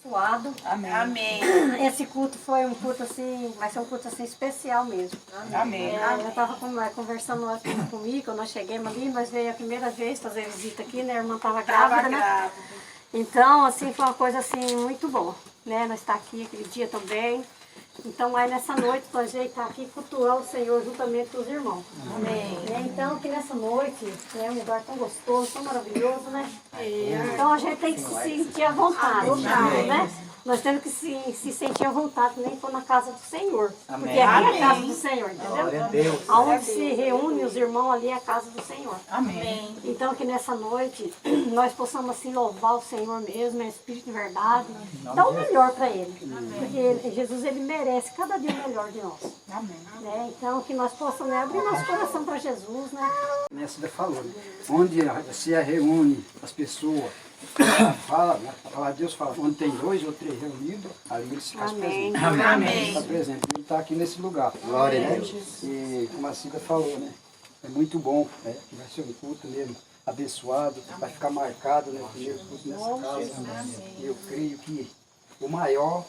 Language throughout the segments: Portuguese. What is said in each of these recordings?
Suado. Amém. Amém. Esse culto foi um culto assim, vai ser um culto assim especial mesmo. Amém. Eu estava conversando aqui comigo, quando nós chegamos ali, nós veio a primeira vez fazer visita aqui, né? A irmã estava grávida, né? Então, assim, foi uma coisa assim muito boa, né? Nós está aqui aquele dia também. Então, aí nessa noite, nós vamos estar aqui cultuar o Senhor juntamente com os irmãos. Amém. Então, que nessa noite, né, um lugar tão gostoso, tão maravilhoso, né? Então, a gente tem que se sentir à vontade, né? Nós temos que se sentir à vontade, nem for na casa do Senhor. Amém. Porque aqui é a casa do Senhor, Glória a entendeu? Deus. Aonde se reúnem os irmãos ali é a casa do Senhor. Amém. Então, que nessa noite nós possamos assim louvar o Senhor mesmo, em espírito de verdade, dar o melhor para Ele. Porque Jesus, Ele merece cada dia o melhor de nós. Amém. Né? Então, que nós possamos abrir nosso coração para Jesus, né? A Cida falou, né? Onde se reúne as pessoas, fala, né? A palavra de Deus fala, onde tem 2 ou 3 reunidos, ali ele se faz presente. Amém. Ele está presente, ele está aqui nesse lugar. Glória a né? Deus. E como a Cida falou, né? É muito bom, né? Que vai ser um culto mesmo abençoado, vai ficar marcado, né? O primeiro culto nessa casa. E eu creio que o maior,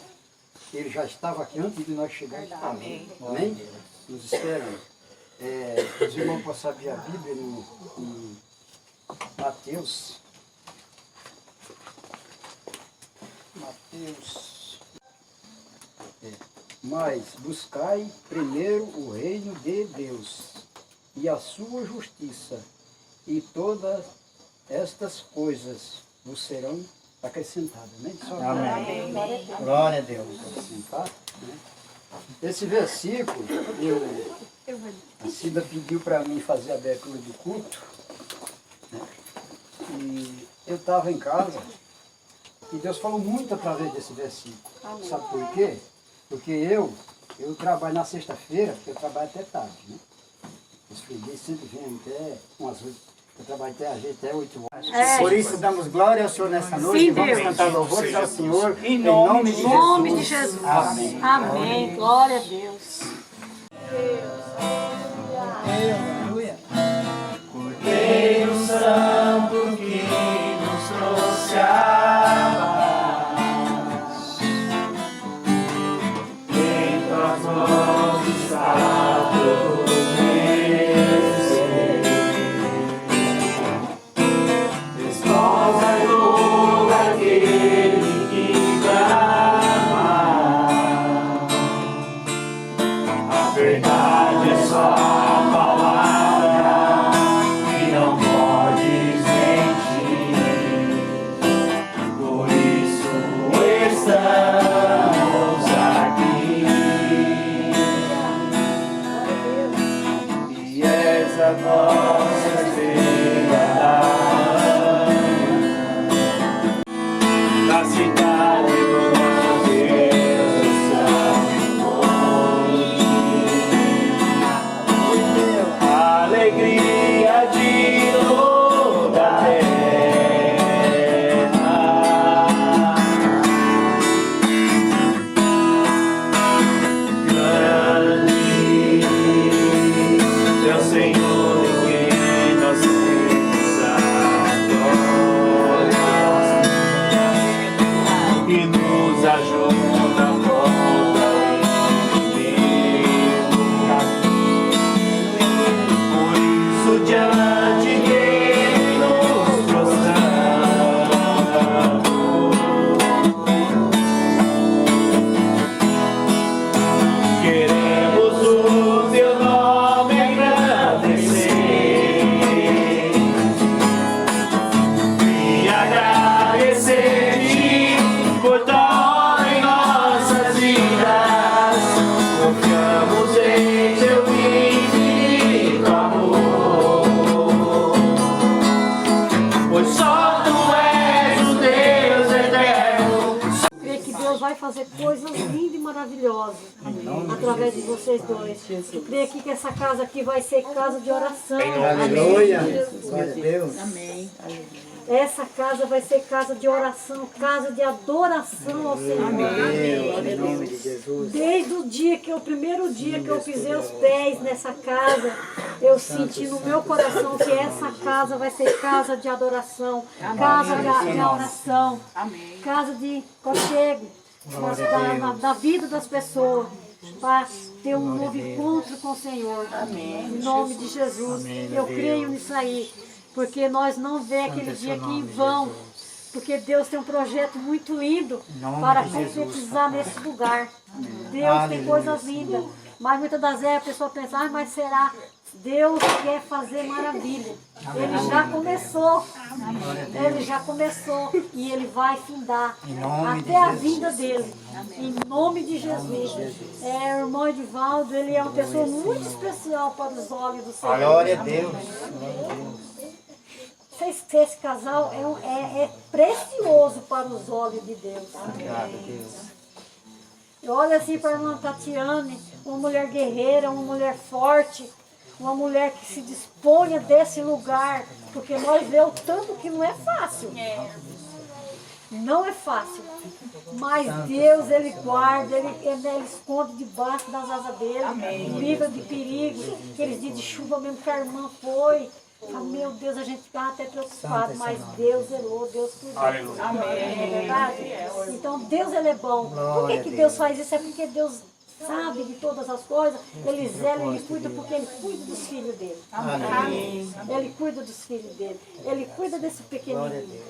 ele já estava aqui antes de nós chegarmos. Amém. Amém? Nos esperando. Os irmãos possam abrir a Bíblia em Mateus. Mas buscai primeiro o reino de Deus e a sua justiça, e todas estas coisas vos serão acrescentadas. Né? Só Amém. Glória a Deus. acrescentar, né? Esse versículo, a Cida pediu para mim fazer a abertura do culto, né? E eu estava em casa e Deus falou muito através desse versículo. Sabe por quê? Porque eu trabalho na sexta-feira, eu trabalho até tarde, né? Os fregueses sempre vêm até umas 8, eu trabalho até 8 horas. Por isso damos glória ao Senhor nessa noite. Sim, Vamos Deus. cantar louvores ao Senhor Em em nome nome de de Em nome de Jesus. Jesus. Amém. Amém. Glória a Deus. Cordeiro Santo que nos trouxe a paz, em tuas mãos está todo vencer. Desposa todo aquele que clama, a verdade é só a palavra que não pode mentir. Por isso estamos aqui. E és a nossa estrela da cidade do nosso Deus Santo. Alegria de toda a terra, grande é o Senhor em quem nós temos a glória, e nos ajuda contra o inimigo. Por isso diante dele nos prostramos, queremos o teu nome agradecer e agradecer-te por toda em nossas vidas. Confiamos em teu infinito amor, pois só tu és o Deus eterno. Eu creio que Deus vai fazer coisas lindas e maravilhosas através de vocês dois. Eu creio que essa casa aqui vai ser casa de oração. Aleluia. Glória a Deus. Amém. Aleluia. Essa casa vai ser casa de oração, casa de adoração ao Senhor. Em nome de Jesus. Desde o dia o primeiro dia que eu pisei os pés nessa casa, eu senti no meu coração que essa casa vai ser casa de adoração, casa de oração, casa de conchego da vida das pessoas, para ter um novo encontro com o Senhor. Em nome de Jesus, eu creio nisso aí, porque nós não vemos aquele dia aqui em vão. Porque Deus tem um projeto muito lindo para concretizar nesse lugar. Deus tem coisas lindas. Mas muitas das vezes a pessoa pensa, mas será? Deus quer fazer maravilha. Ele já começou. Ele já começou. E ele vai findar até a vinda dele. Em nome de Jesus. O irmão Edivaldo, ele é uma pessoa muito especial para os olhos do Senhor. Glória a Deus. Esse casal é precioso para os olhos de Deus. Obrigado, Deus. Eu olho assim para a irmã Tatiane, uma mulher guerreira, uma mulher forte, uma mulher que se disponha desse lugar, porque nós vemos tanto que não é fácil. Não é fácil. Mas Deus, Ele guarda, Ele esconde debaixo das asas dele, livra de perigo. Aqueles dias de chuva mesmo que a irmã foi. Meu Deus, a gente ficava até preocupado, mas Deus zelou, Deus cuidou. É verdade? Então Deus, Ele é bom. Por que Deus faz isso? É porque Deus sabe de todas as coisas. Ele zela, Ele cuida, porque Ele cuida dos filhos dele. Amém. Ele cuida dos filhos dele. Ele cuida desse pequenininho.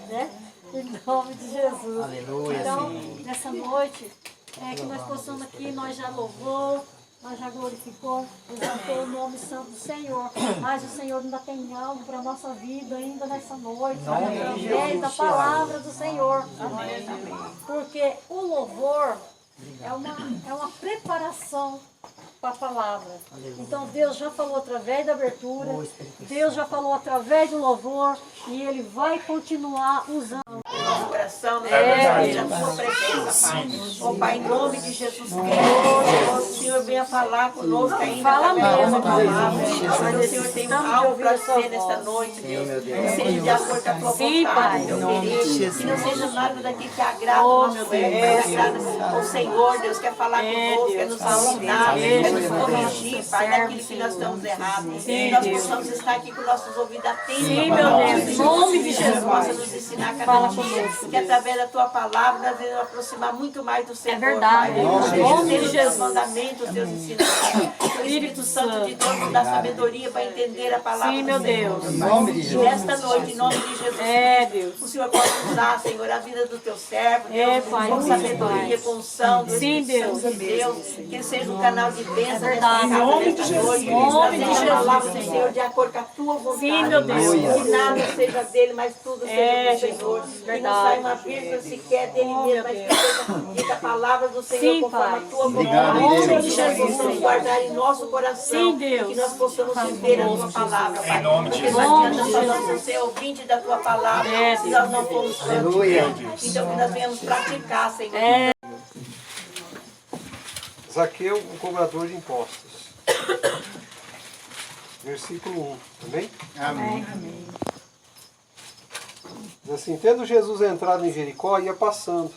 Né? Em nome de Jesus. Aleluia, então, nessa noite, que nós possamos aqui, nós já louvou. Nós já glorificou, exaltou o nome santo do Senhor. Mas o Senhor ainda tem algo para a nossa vida ainda nessa noite, através da palavra do Senhor. Porque o louvor é uma preparação para a palavra. Então Deus já falou através da abertura, Deus já falou através do louvor, e Ele vai continuar usando. Nosso coração, a tua presença, Pai. Ó Pai, em nome de Jesus Cristo, o Senhor venha falar conosco ainda. Fala mesmo, Mas o Senhor tem algo para dizer nesta noite, Deus. Seja de acordo com a tua vontade, teu querido. Que não seja nada daqui que agrada o nosso coração. O Senhor, Deus, quer falar conosco, quer nos ensinar, quer nos corrigir, Pai, daquilo que nós estamos errados. Que nós possamos estar aqui com nossos ouvidos atentos. Sim, meu Deus, em nome de Jesus. Possa nos ensinar cada dia. Que através da tua palavra nós vamos aproximar muito mais do Senhor. É verdade. Pai. Em nome de Jesus. Mandamentos, Deus ensinamentos. O Espírito Santo de Deus nos dá sabedoria para entender a palavra. Sim, meu Deus. Em nome de E Jesus. nesta noite, em nome de Jesus. Deus. O Senhor pode usar, Senhor, a vida do teu servo, Deus, Pai, com sim, sabedoria, Pai. com unção do Sim, Espírito Santo de Deus. Que ele seja um canal de bênção nesta casa, nesta noite. Em nome de Trazendo a palavra Jesus, do Senhor de acordo com a tua vontade. Sim, meu Deus. Que nada seja dele, mas tudo seja do Senhor. Que não saia uma vírgula sequer dele mesmo, mas que seja dita a palavra do Senhor Sim, conforme Pai. a tua Obrigado, vontade. Deus. Que nós possamos guardar em nosso coração. Sim, Deus. E que nós possamos viver a tua palavra, Pai. Porque Jesus. não adianta só nós ser ouvinte da tua palavra se nós não formos Aleluia. praticantes. Então que nós venhamos praticar, Senhor. Zaqueu, um cobrador de impostos. Versículo 1, amém? Amém. Diz assim, tendo Jesus entrado em Jericó, ia passando.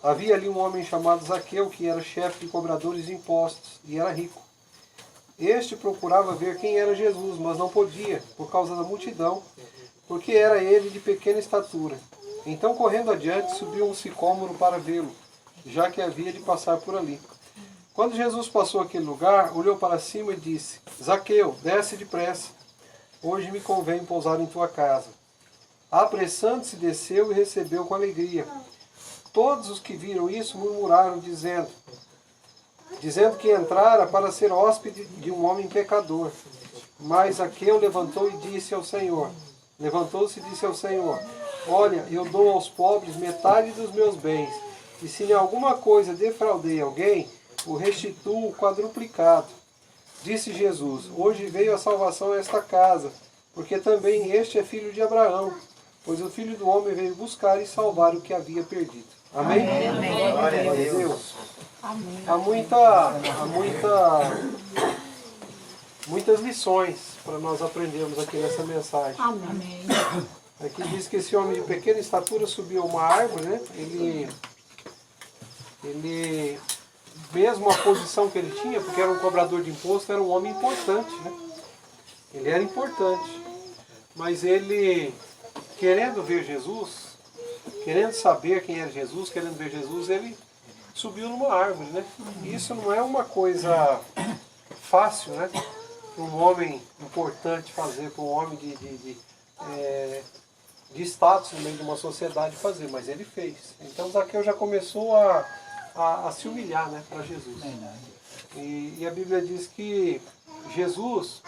Havia ali um homem chamado Zaqueu, que era chefe de cobradores de impostos, e era rico. Este procurava ver quem era Jesus, mas não podia, por causa da multidão, porque era ele de pequena estatura. Então, correndo adiante, subiu um sicômoro para vê-lo, já que havia de passar por ali. Quando Jesus passou aquele lugar, olhou para cima e disse, Zaqueu, desce depressa, hoje me convém pousar em tua casa. Apressando-se, desceu e recebeu com alegria. Todos os que viram isso murmuraram, dizendo que entrara para ser hóspede de um homem pecador. Mas Zaqueu levantou-se e disse ao Senhor, olha, eu dou aos pobres metade dos meus bens, e se em alguma coisa defraudei alguém, o restituo quadruplicado. Disse Jesus, hoje veio a salvação a esta casa, porque também este é filho de Abraão, pois o Filho do Homem veio buscar e salvar o que havia perdido. Amém? Amém. Glória a Deus. Amém. Há muitas lições para nós aprendermos aqui nessa mensagem. Amém. Aqui diz que esse homem de pequena estatura subiu a uma árvore, né? Ele, mesmo a posição que ele tinha, porque era um cobrador de imposto, era um homem importante, né? Ele era importante. Mas ele, querendo ver Jesus, querendo saber quem era Jesus, querendo ver Jesus, ele subiu numa árvore, né? Isso não é uma coisa fácil, né? Para um homem importante fazer, para um homem de status no meio de uma sociedade fazer, mas ele fez. Então Zaqueu já começou a se humilhar, né, para Jesus. E a Bíblia diz que Jesus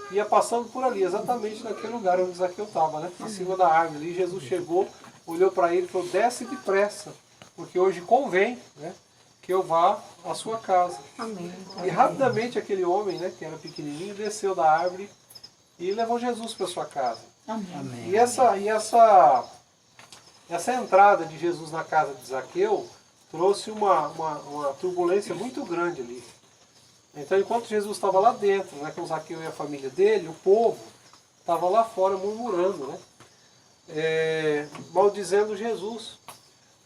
ia passando por ali, exatamente naquele lugar onde Zaqueu estava, né, em cima da árvore. E Jesus chegou, olhou para ele e falou: desce depressa, porque hoje convém, né, que eu vá à sua casa. Amém. E rapidamente aquele homem, né, que era pequenininho, desceu da árvore e levou Jesus para sua casa. Amém. E essa entrada de Jesus na casa de Zaqueu trouxe uma turbulência muito grande ali. Então, enquanto Jesus estava lá dentro, né, com Zaqueu e a família dele, o povo estava lá fora murmurando, né, maldizendo Jesus,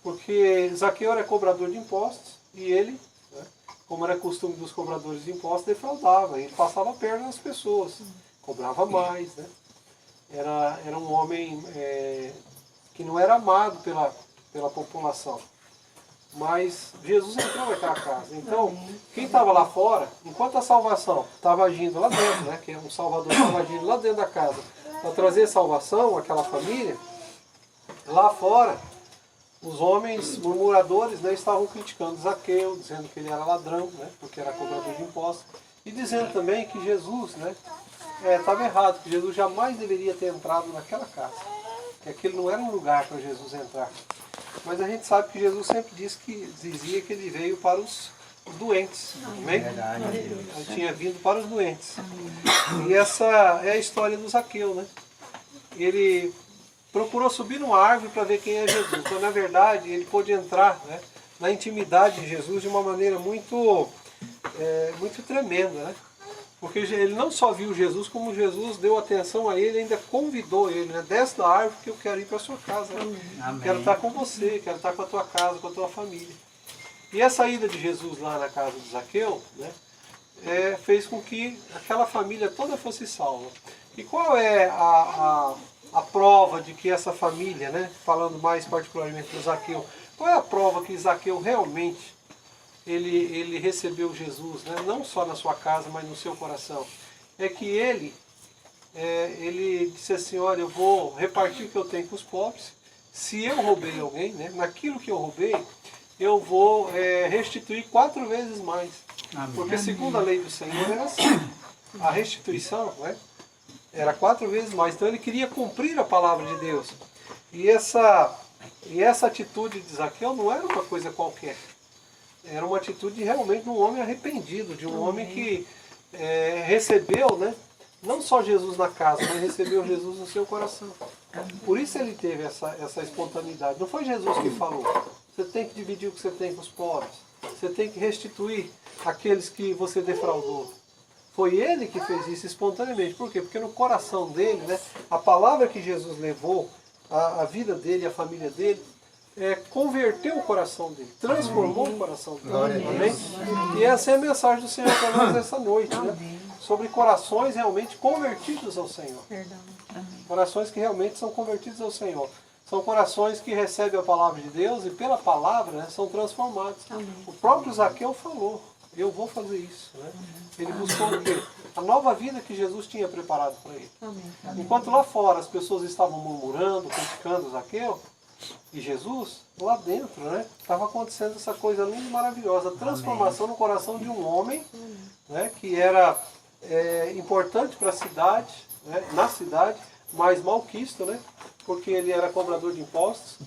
porque Zaqueu era cobrador de impostos e ele, né, como era costume dos cobradores de impostos, defraudava, ele passava a perna nas pessoas, cobrava mais, né? Era um homem que não era amado pela população. Mas Jesus entrou naquela casa. Então, quem estava lá fora, enquanto a salvação estava agindo lá dentro, né, que um Salvador estava agindo lá dentro da casa, para trazer salvação àquela família, lá fora, os homens murmuradores, né, estavam criticando Zaqueu, dizendo que ele era ladrão, né, porque era cobrador de impostos, e dizendo também que Jesus, né, estava errado, que Jesus jamais deveria ter entrado naquela casa, que aquele não era um lugar para Jesus entrar. Mas a gente sabe que Jesus sempre dizia que ele veio para os doentes, amém? Ele tinha vindo para os doentes. E essa é a história do Zaqueu, né? Ele procurou subir numa árvore para ver quem é Jesus. Então, na verdade, ele pôde entrar, né, na intimidade de Jesus de uma maneira muito tremenda, né? Porque ele não só viu Jesus, como Jesus deu atenção a ele, ainda convidou ele, né? Desce da árvore que eu quero ir para a sua casa. Né? Quero estar com você, quero estar com a tua casa, com a tua família. E a saída de Jesus lá na casa de Zaqueu, né, fez com que aquela família toda fosse salva. E qual é a prova de que essa família, né, falando mais particularmente do Zaqueu, qual é a prova que Zaqueu realmente ele recebeu Jesus, né, não só na sua casa, mas no seu coração? É que ele disse assim: olha, eu vou repartir o que eu tenho com os pobres. Se eu roubei alguém, né, naquilo que eu roubei, eu vou restituir 4 vezes mais. Amém. Porque segundo a lei do Senhor era assim. A restituição, né, era 4 vezes mais. Então ele queria cumprir a palavra de Deus. E essa atitude de Zaqueu não era uma coisa qualquer. Era uma atitude realmente de um homem arrependido, de um homem que recebeu, né, não só Jesus na casa, mas recebeu Jesus no seu coração. Por isso ele teve essa espontaneidade. Não foi Jesus que falou: você tem que dividir o que você tem com os pobres, você tem que restituir aqueles que você defraudou. Foi ele que fez isso espontaneamente. Por quê? Porque no coração dele, né, a palavra que Jesus levou, a vida dele, a família dele, converteu o coração dele, transformou o coração dele. Amém? E essa é a mensagem do Senhor para nós essa noite, né? Sobre corações realmente convertidos ao Senhor. Corações que realmente são convertidos ao Senhor. São corações que recebem a palavra de Deus e pela palavra, né, são transformados. O próprio Zaqueu falou: eu vou fazer isso. Né? Ele buscou o quê? A nova vida que Jesus tinha preparado para ele. Enquanto lá fora as pessoas estavam murmurando, criticando Zaqueu e Jesus, lá dentro, né, estava acontecendo essa coisa linda e maravilhosa, a transformação no coração de um homem, né, que era importante para a cidade, né, na cidade, mas malquisto, né, porque ele era cobrador de impostos,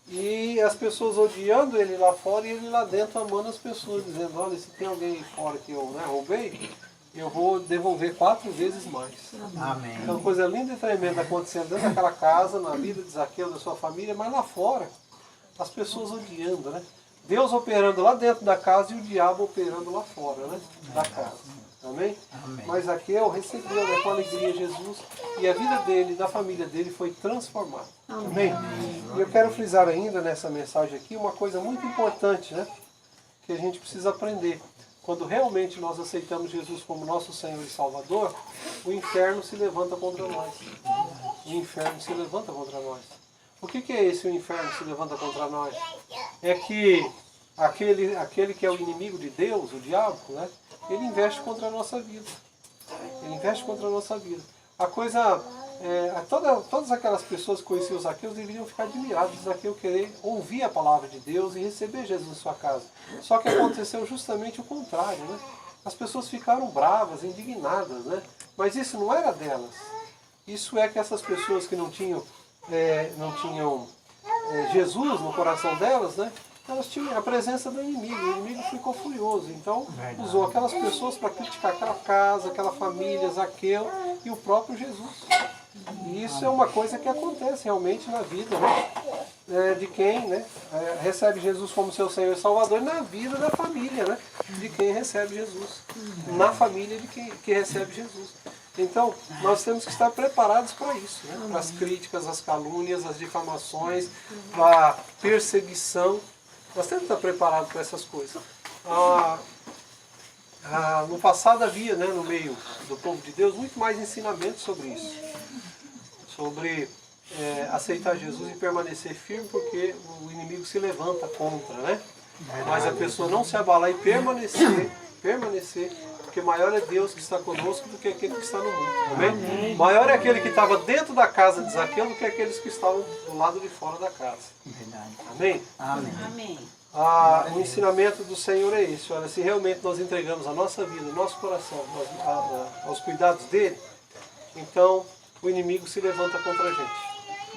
e as pessoas odiando ele lá fora e ele lá dentro amando as pessoas, dizendo: olha, se tem alguém aí fora que eu, né, roubei, eu vou devolver 4 vezes mais. Amém. Então, uma coisa linda e tremenda acontecendo dentro daquela casa, na vida de Zaqueu, da sua família, mas lá fora, as pessoas odiando, né? Deus operando lá dentro da casa e o diabo operando lá fora, né, da casa. Amém? Amém. Mas Zaqueu recebeu, né, com alegria Jesus, e a vida dele, da família dele foi transformada. Amém? E eu quero frisar ainda nessa mensagem aqui uma coisa muito importante, né, que a gente precisa aprender. Quando realmente nós aceitamos Jesus como nosso Senhor e Salvador, o inferno se levanta contra nós. O inferno se levanta contra nós. O que é esse o inferno se levanta contra nós? É que aquele que é o inimigo de Deus, o diabo, né, ele investe contra a nossa vida. Ele investe contra a nossa vida. A coisa, todas aquelas pessoas que conheciam os Zaqueu deveriam ficar admirados de Zaqueu querer ouvir a palavra de Deus e receber Jesus em sua casa. Só que aconteceu justamente o contrário, né? As pessoas ficaram bravas, indignadas, né? Mas isso não era delas. Isso é que essas pessoas que não tinham Jesus no coração delas, né? Elas tinham a presença do inimigo. O inimigo ficou furioso. Então usou aquelas pessoas para criticar aquela casa, aquela família, Zaqueu e o próprio Jesus. E isso é uma coisa que acontece realmente na vida, né, de quem, né, recebe Jesus como seu Senhor e Salvador, e na vida da família, né, de quem recebe Jesus. Na família de quem que recebe Jesus. Então, nós temos que estar preparados para isso, né, para as críticas, as calúnias, as difamações, para a perseguição. Nós temos que estar preparados para essas coisas. No passado havia, né, no meio do povo de Deus, muito mais ensinamento sobre isso. Sobre aceitar Jesus e permanecer firme, porque o inimigo se levanta contra, né? Mas a pessoa não se abalar e permanecer, porque maior é Deus que está conosco do que aquele que está no mundo. Amém? Maior é aquele que estava dentro da casa de Zaqueu do que aqueles que estavam do lado de fora da casa. Verdade. Amém? Amém. Amém. O ensinamento do Senhor é esse. Olha, se realmente nós entregamos a nossa vida, o nosso coração aos cuidados dele, então o inimigo se levanta contra a gente.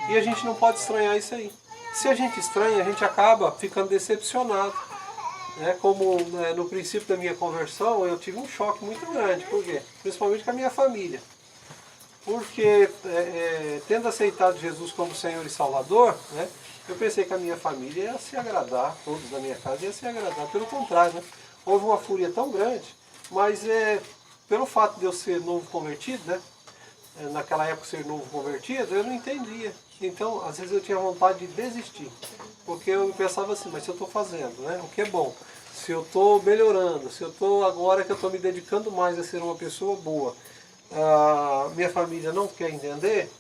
E a gente não pode estranhar isso aí. Se a gente estranha, a gente acaba ficando decepcionado. Como no princípio da minha conversão, eu tive um choque muito grande. Por quê? Principalmente com a minha família. Porque, tendo aceitado Jesus como Senhor e Salvador, né, eu pensei que a minha família ia se agradar, todos da minha casa ia se agradar. Pelo contrário, né, houve uma fúria tão grande, mas pelo fato de eu ser novo convertido, né, naquela época ser novo convertido, eu não entendia. Então, às vezes eu tinha vontade de desistir. Porque eu pensava assim, mas se eu estou fazendo, né, o que é bom, se eu estou melhorando, se eu estou agora que eu estou me dedicando mais a ser uma pessoa boa, minha família não quer entender,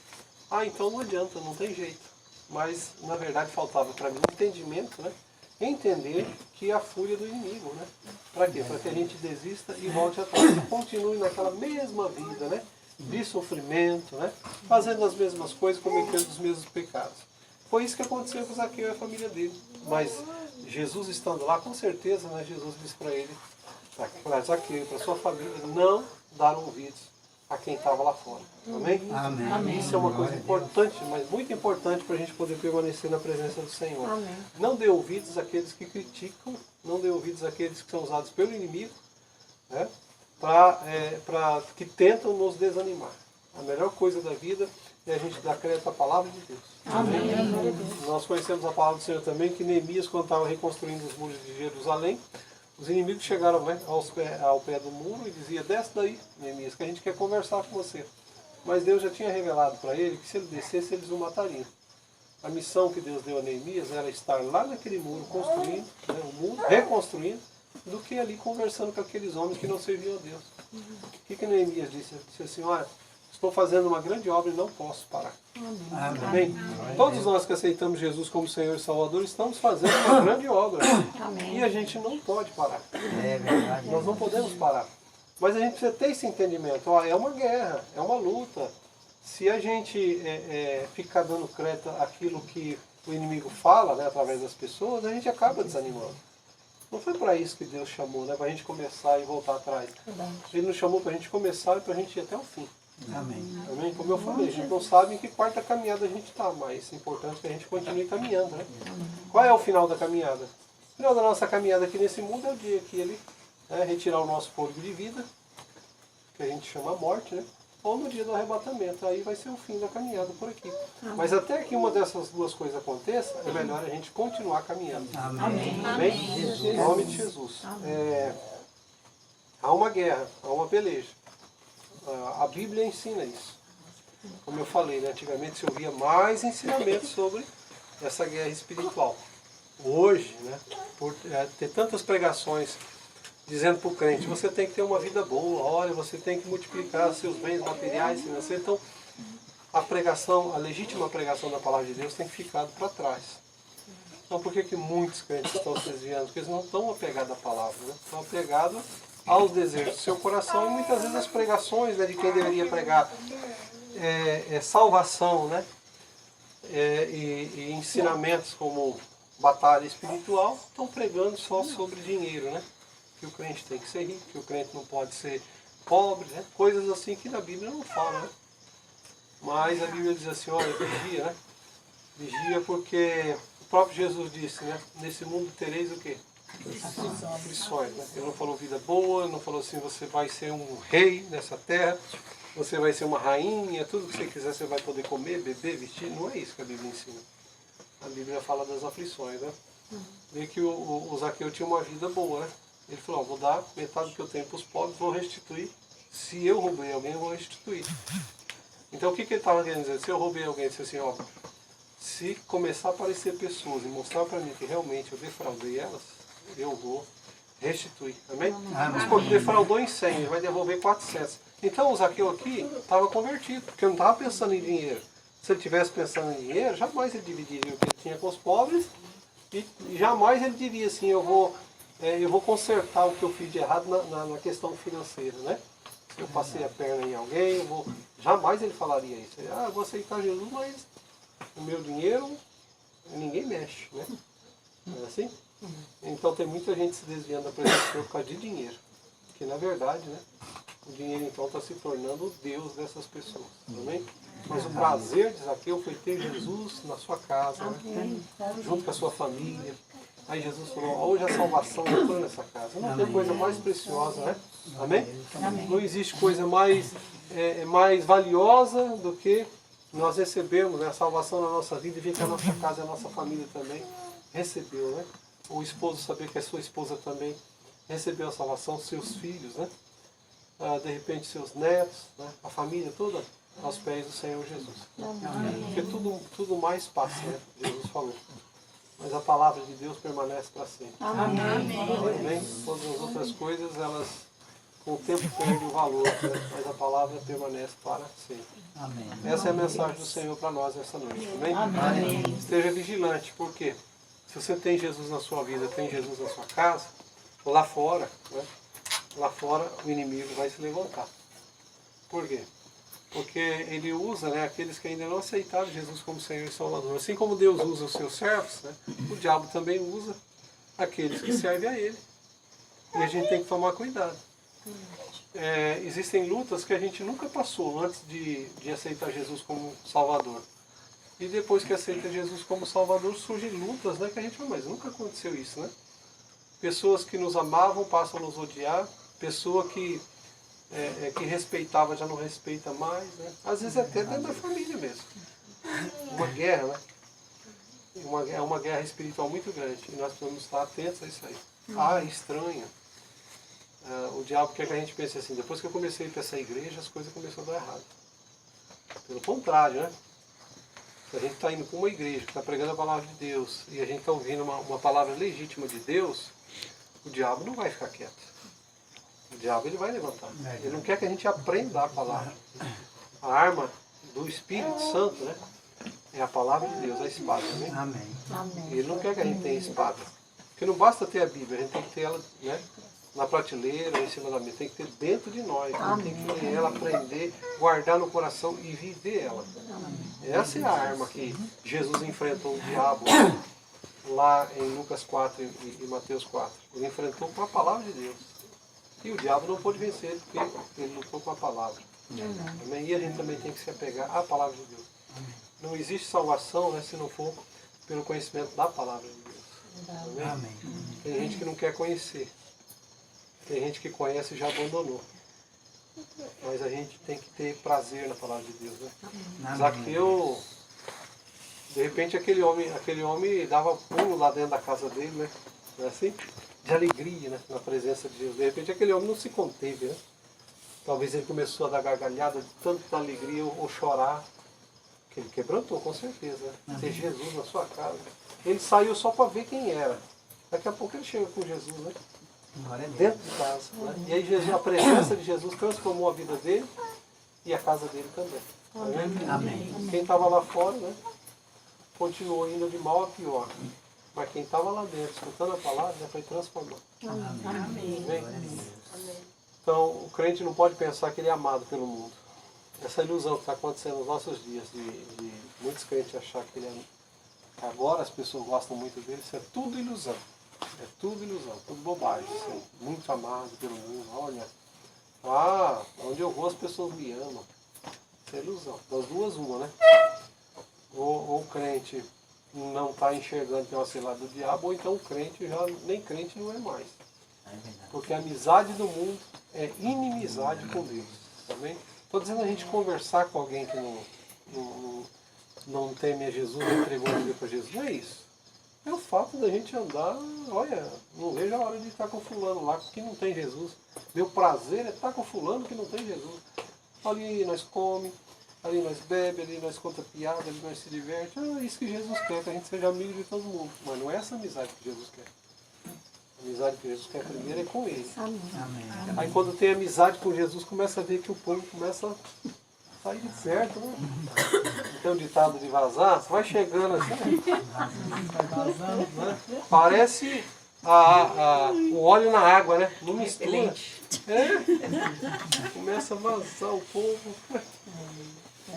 então não adianta, não tem jeito. Mas, na verdade, faltava para mim entendimento, né? Entender que a fúria do inimigo, né? Para quê? Para que a gente desista e volte atrás, e continue naquela mesma vida, né? De sofrimento, né? Fazendo as mesmas coisas, cometendo os mesmos pecados. Foi isso que aconteceu com Zaqueu e a família dele. Mas Jesus estando lá, com certeza, né? Jesus disse para ele, para Zaqueu e para sua família, não dar ouvidos a quem estava lá fora. Amém? Amém. Isso é uma coisa importante, mas muito importante para a gente poder permanecer na presença do Senhor. Amém. Não dê ouvidos àqueles que criticam, não dê ouvidos àqueles que são usados pelo inimigo, né, que tentam nos desanimar. A melhor coisa da vida é a gente dar crédito à palavra de Deus. Amém. Nós conhecemos a palavra do Senhor também, que Neemias, quando estava reconstruindo os muros de Jerusalém, os inimigos chegaram, né, ao pé do muro e diziam, desce daí, Neemias, que a gente quer conversar com você. Mas Deus já tinha revelado para ele que se ele descesse, eles o matariam. A missão que Deus deu a Neemias era estar lá naquele muro, construindo, né, o muro, reconstruindo, do que ali conversando com aqueles homens que não serviam a Deus. O que Neemias disse? Ele disse assim, olha, estou fazendo uma grande obra e não posso parar. Amém. Todos nós que aceitamos Jesus como Senhor e Salvador estamos fazendo uma grande obra. Amém. E a gente não pode parar. É verdade. Nós não podemos parar. Mas a gente precisa ter esse entendimento. É uma guerra, é uma luta. Se a gente ficar dando crédito àquilo que o inimigo fala, né, através das pessoas, a gente acaba desanimando. Não foi para isso que Deus chamou, né, para a gente começar e voltar atrás. Ele nos chamou para a gente começar e para a gente ir até o fim. Amém. Amém? Como eu falei, a gente não sabe em que parte da caminhada a gente está, mas é importante que a gente continue caminhando. Né? Qual é o final da caminhada? O final da nossa caminhada aqui nesse mundo é o dia que ele retirar o nosso fôlego de vida, que a gente chama morte, né? Ou no dia do arrebatamento. Aí vai ser o fim da caminhada por aqui. Mas até que uma dessas duas coisas aconteça, é melhor a gente continuar caminhando. Amém. Amém? Em nome de Jesus. Há uma guerra, há uma peleja. A Bíblia ensina isso. Como eu falei, né? Antigamente se ouvia mais ensinamentos sobre essa guerra espiritual. Hoje, né, por ter tantas pregações dizendo para o crente, você tem que ter uma vida boa, olha, você tem que multiplicar seus bens materiais, financeiros. Então, a pregação, a legítima pregação da palavra de Deus tem ficado para trás. Então, por que muitos crentes estão se desviando? Porque eles não estão apegados à palavra, né? Estão apegados aos desejos do seu coração e muitas vezes as pregações, né, de quem deveria pregar salvação, né? E ensinamentos como batalha espiritual, estão pregando só sobre dinheiro, né? Que o crente tem que ser rico, que o crente não pode ser pobre, né? Coisas assim que na Bíblia não fala, né? Mas a Bíblia diz assim, olha, vigia, né? Vigia porque o próprio Jesus disse, né? Nesse mundo tereis o quê? Aflições, né? Ele não falou vida boa, não falou assim, você vai ser um rei nessa terra, você vai ser uma rainha, tudo que você quiser você vai poder comer, beber, vestir. Não é isso que a Bíblia ensina. A Bíblia fala das aflições, né? Vê que o Zaqueu tinha uma vida boa, né? Ele falou, ó, vou dar metade do que eu tenho para os pobres, vou restituir. Se eu roubei alguém, eu vou restituir. Então o que ele estava querendo dizer? Se eu roubei alguém, ele disse assim, ó, se começar a aparecer pessoas e mostrar para mim que realmente eu defraudei elas, eu vou restituir. Amém? Mas quando defraudou em 100, ele vai devolver 400. Então o Zaqueu aqui estava convertido, porque ele não estava pensando em dinheiro. Se ele estivesse pensando em dinheiro, jamais ele dividiria o que ele tinha com os pobres e jamais ele diria assim, eu vou consertar o que eu fiz de errado na questão financeira, né? Se eu passei a perna em alguém, jamais ele falaria isso. Eu vou aceitar Jesus, mas o meu dinheiro ninguém mexe, né? Não é assim? Então tem muita gente se desviando da presença do Senhor por causa de dinheiro. Que na verdade, né? O dinheiro então está se tornando o Deus dessas pessoas. Amém? Mas o prazer de Zaqueu foi ter Jesus na sua casa, né? Junto com a sua família. Aí Jesus falou, hoje a salvação entrou nessa casa. Não tem coisa mais preciosa, né? Amém? Não existe coisa mais valiosa do que nós recebemos, né, a salvação na nossa vida e ver que a nossa casa e a nossa família também recebeu, né? O esposo saber que a sua esposa também recebeu a salvação, seus filhos, né? De repente seus netos, né? A família toda aos pés do Senhor Jesus. Porque tudo mais passa, né? Jesus falou. Mas a palavra de Deus permanece para sempre. Amém. Amém? Todas as outras coisas, elas com o tempo perdem o valor, né? Mas a palavra permanece para sempre. Amém. Essa é a mensagem do Senhor para nós essa noite. Amém? Amém. Esteja vigilante, porque se você tem Jesus na sua vida, tem Jesus na sua casa, lá fora, né? Lá fora o inimigo vai se levantar. Por quê? Porque ele usa, né, aqueles que ainda não aceitaram Jesus como Senhor e Salvador. Assim como Deus usa os seus servos, né, o diabo também usa aqueles que servem a ele. E a gente tem que tomar cuidado. Existem lutas que a gente nunca passou antes de aceitar Jesus como Salvador. E depois que aceita Jesus como Salvador, surgem lutas, né, que a gente fala, mas nunca aconteceu isso, né? Pessoas que nos amavam passam a nos odiar, pessoa que respeitava já não respeita mais, né? Às vezes até dentro da família mesmo. Uma guerra, né? É uma guerra espiritual muito grande e nós precisamos estar atentos a isso aí. Estranho. O diabo quer que a gente pense assim, depois que eu comecei a ir para essa igreja, as coisas começaram a dar errado. Pelo contrário, né? Se a gente está indo para uma igreja que está pregando a palavra de Deus e a gente está ouvindo uma palavra legítima de Deus, o diabo não vai ficar quieto. O diabo ele vai levantar. Ele não quer que a gente aprenda a palavra. A arma do Espírito Santo, né? É a palavra de Deus, a espada. Né? Amém. Ele não quer que a gente tenha espada. Porque não basta ter a Bíblia, a gente tem que ter ela, né, na prateleira, em cima da mesa. Tem que ter dentro de nós. A gente tem que ter ela, aprender, guardar no coração e viver ela. Essa é a arma que Jesus enfrentou o diabo lá em Lucas 4 e Mateus 4. Ele enfrentou com a palavra de Deus. E o diabo não pôde vencer ele, porque ele lutou com a palavra. Amém? E a gente também tem que se apegar à palavra de Deus. Não existe salvação, né, se não for pelo conhecimento da palavra de Deus. Amém? Tem gente que não quer conhecer. Tem gente que conhece e já abandonou. Mas a gente tem que ter prazer na palavra de Deus. Né? Zaqueu, de repente aquele homem dava pulo lá dentro da casa dele, né? Não é assim? de alegria, né, na presença de Jesus. De repente aquele homem não se conteve, né? Talvez ele começou a dar gargalhada de tanta alegria ou chorar, que ele quebrantou, com certeza, né? Ter Jesus na sua casa. Ele saiu só para ver quem era. Daqui a pouco ele chega com Jesus, né? Dentro de casa. Né? E aí Jesus, a presença de Jesus transformou a vida dele e a casa dele também. Amém. Quem estava lá fora, né, continuou indo de mal a pior. Mas quem estava lá dentro, escutando a palavra, já foi transformado. Amém. Então, o crente não pode pensar que ele é amado pelo mundo. Essa ilusão que está acontecendo nos nossos dias, de muitos crentes achar que ele é... Agora as pessoas gostam muito dele, isso é tudo ilusão. É tudo ilusão, tudo bobagem. Assim, muito amado pelo mundo. Olha, onde eu vou as pessoas me amam. Isso é ilusão. Das duas, uma, né? Ou o crente não está enxergando que é uma cilada do diabo, ou então o crente já nem crente não é mais. Porque a amizade do mundo é inimizade com Deus. Também. Estou dizendo a gente conversar com alguém que não teme a Jesus, não entregou a vida para Jesus. Não é isso. É o fato da gente andar, olha, não vejo a hora de estar com fulano lá que não tem Jesus. Meu prazer é estar com fulano que não tem Jesus. Ali nós comemos, ali nós bebemos, ali nós conta piada, ali nós se diverte. É isso que Jesus quer, que a gente seja amigo de todo mundo. Mas não é essa amizade que Jesus quer. A amizade que Jesus quer primeiro é com Ele. Amém. Aí quando tem amizade com Jesus, começa a ver que o povo começa a sair de perto, né? Tem um ditado de vazar, você vai chegando assim, né? Parece o óleo na água, né? Não mistura. Começa a vazar o povo.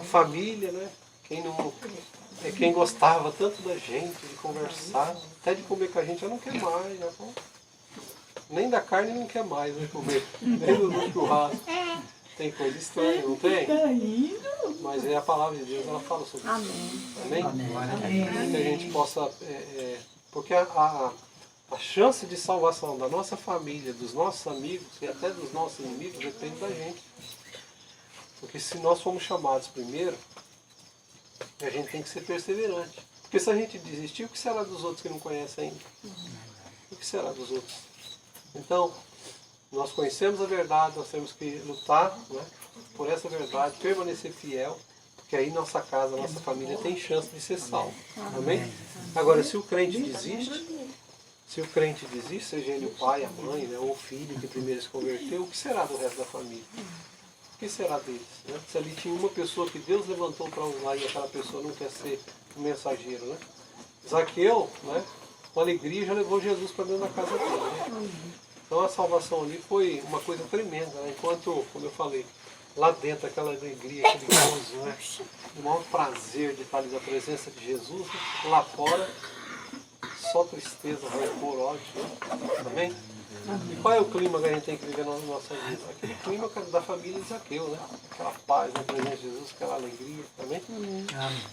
A família, né? Quem gostava tanto da gente, de conversar, até de comer com a gente, já não quer mais. Já, nem da carne não quer mais, né, comer. Nem do churrasco. Tem coisa estranha, não tem? Mas é a palavra de Deus, ela fala sobre isso. Amém? Que a gente possa... porque a chance de salvação da nossa família, dos nossos amigos e até dos nossos inimigos depende da gente. Porque se nós fomos chamados primeiro, a gente tem que ser perseverante. Porque se a gente desistir, o que será dos outros que não conhecem ainda? O que será dos outros? Então, nós conhecemos a verdade, nós temos que lutar, né, por essa verdade, permanecer fiel, porque aí nossa casa, nossa família tem chance de ser salvo. Amém? Agora, se o crente desiste, seja ele o pai, a mãe, né, ou o filho que primeiro se converteu, o que será do resto da família? O que será deles? Né? Se ali tinha uma pessoa que Deus levantou para usar e aquela pessoa não quer ser um mensageiro, né? Zaqueu, né, com alegria, já levou Jesus para dentro da casa dele. Né? Então a salvação ali foi uma coisa tremenda, né? Enquanto, como eu falei, lá dentro aquela alegria, aquele gozo, né? O maior prazer de estar ali na presença de Jesus, né? Lá fora, só tristeza, rancor, ódio, né? Amém? E qual é o clima que a gente tem que viver na nossa vida? Aquele clima da família de Zaqueu, né? Aquela paz na presença de Jesus, aquela alegria, amém?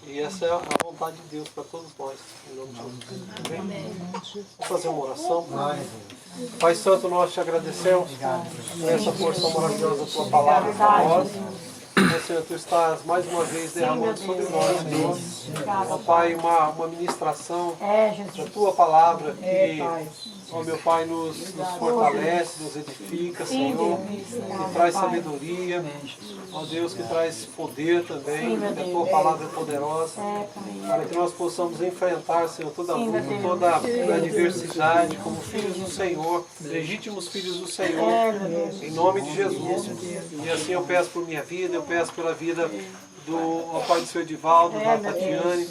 E essa é a vontade de Deus para todos nós, em nome de Jesus. Amém? Vamos fazer uma oração? Pai Santo, nós te agradecemos por essa porção maravilhosa da tua palavra para nós. Senhor, tu estás mais uma vez derramando sobre nós, Senhor. Ó Pai, uma ministração da tua palavra que, ó meu Pai, nos fortalece, nos edifica, Senhor, que traz sabedoria, ó Deus, que traz poder também, que a tua palavra é poderosa, para que nós possamos enfrentar, Senhor, toda a luta, toda a adversidade, como filhos do Senhor, legítimos filhos do Senhor, em nome de Jesus. E assim eu peço por minha vida, eu peço pela vida do Pai do seu Edivaldo, da Tatiane.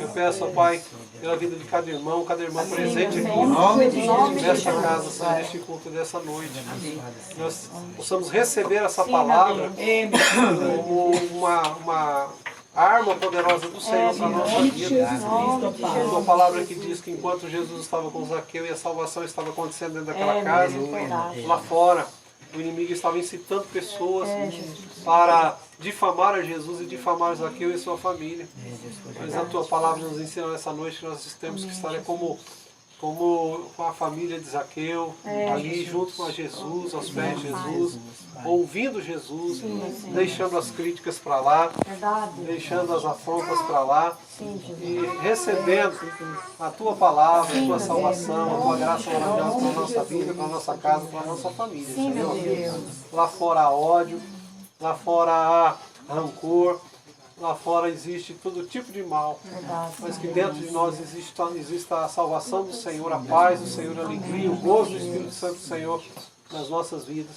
Eu peço, ó Pai, pela vida de cada irmão presente aqui nesta casa, Senhor, neste culto dessa noite. Nós possamos receber essa palavra como uma arma poderosa do Senhor para a nossa vida. A tua palavra que diz que enquanto Jesus estava com Zaqueu e a salvação estava acontecendo dentro daquela casa, lá fora, o inimigo estava incitando pessoas para difamar a Jesus e difamar Zaqueu e sua família. Mas a tua palavra nos ensina nessa noite que nós temos que estar como a família de Zaqueu, ali junto com Jesus, aos pés de Jesus, ouvindo Jesus, deixando as críticas para lá, Verdade. deixando as afrontas para lá Sim, Jesus. e recebendo a tua palavra, a tua salvação, a tua graça maravilhosa para a nossa vida, para a nossa casa, para a nossa família, Senhor. Lá fora há ódio, lá fora há rancor, lá fora existe todo tipo de mal, mas que dentro de nós exista a salvação do Senhor, a paz do Senhor, a alegria, o gozo do Espírito Santo do Senhor nas nossas vidas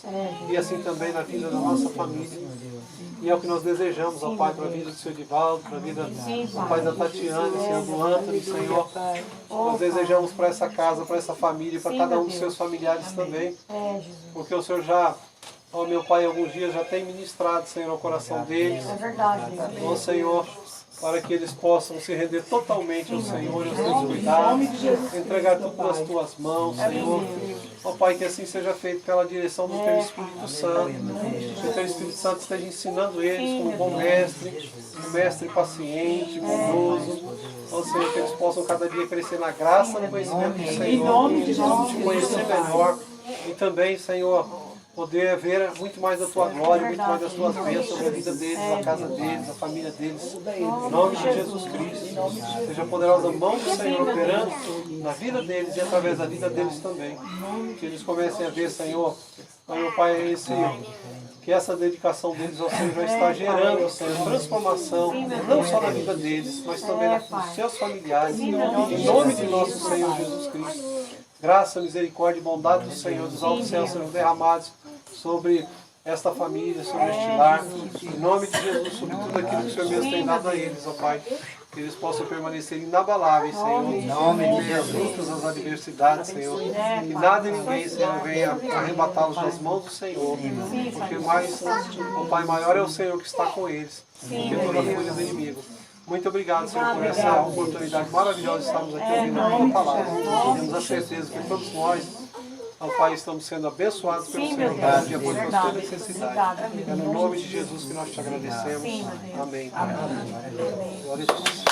e assim também na vida da nossa família. E é o que nós desejamos, ó Pai, para a vida do Senhor Edivaldo, para a vida do Pai da Tatiana, Senhor, do Antônio, Senhor. Nós desejamos para essa casa, para essa família, para cada um dos seus familiares também, porque o Senhor já, ó meu Pai, alguns dias já tem ministrado, Senhor, ao coração deles. É verdade. Ó Senhor, para que eles possam se render totalmente ao Senhor e aos teus cuidados, entregar tudo nas tuas mãos, Senhor. Ó Pai, que assim seja feito pela direção do Teu Espírito Santo. Que o Teu Espírito Santo esteja ensinando eles como bom mestre, um mestre paciente, bondoso. Ó Senhor, que eles possam cada dia crescer na graça e no conhecimento do Senhor, te conhecer melhor. E também, Senhor, poder ver muito mais da Tua glória, muito mais das Tuas bênçãos sobre a vida deles, a casa deles, a família deles. Em nome de Jesus Cristo, seja a poderosa mão do Senhor operando na vida deles e através da vida deles também. Que eles comecem a ver, Senhor, meu Pai, que essa dedicação deles ao Senhor já está gerando, Senhor, transformação, não só na vida deles, mas também na vida dos seus familiares. Em nome de nosso Senhor Jesus Cristo. Graça, misericórdia e bondade do Senhor, dos altos céus sejam derramados sobre esta família, sobre este lar. Em nome de Jesus, sobre tudo aquilo que o Senhor mesmo tem dado a eles, ó Pai. Que eles possam permanecer inabaláveis, Senhor. Em nome de Jesus, lutas, as adversidades, Senhor. Que nada e ninguém, Senhor, venha arrebatá-los das mãos do Senhor. Porque mais, ó Pai, maior é o Senhor que está com eles do que toda a fúria do inimigo. Muito obrigado, Senhor, por essa oportunidade maravilhosa de estarmos aqui ouvindo a Tua palavra. Temos a certeza que todos nós, ó Pai, estamos sendo abençoados pelo Senhor, de acordo com a Tua necessidade. É no nome de Jesus que nós te agradecemos. Amém. Glória a Deus.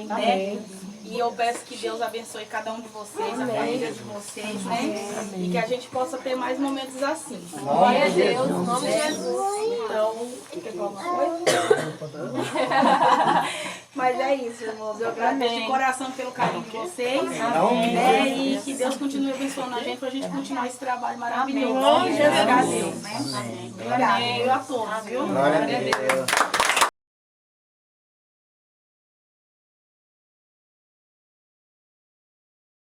Né? E eu peço que Deus abençoe cada um de vocês, a família de vocês, né? E que a gente possa ter mais momentos assim. Glória a Deus, em nome de Jesus. Então, quer falar alguma coisa? Mas é isso, irmãos. Eu agradeço de coração pelo carinho de vocês. Né? E que Deus continue abençoando a gente para a gente continuar esse trabalho maravilhoso. Amém. Jesus. Né? Amém. Obrigada a todos, viu? Glória a Deus.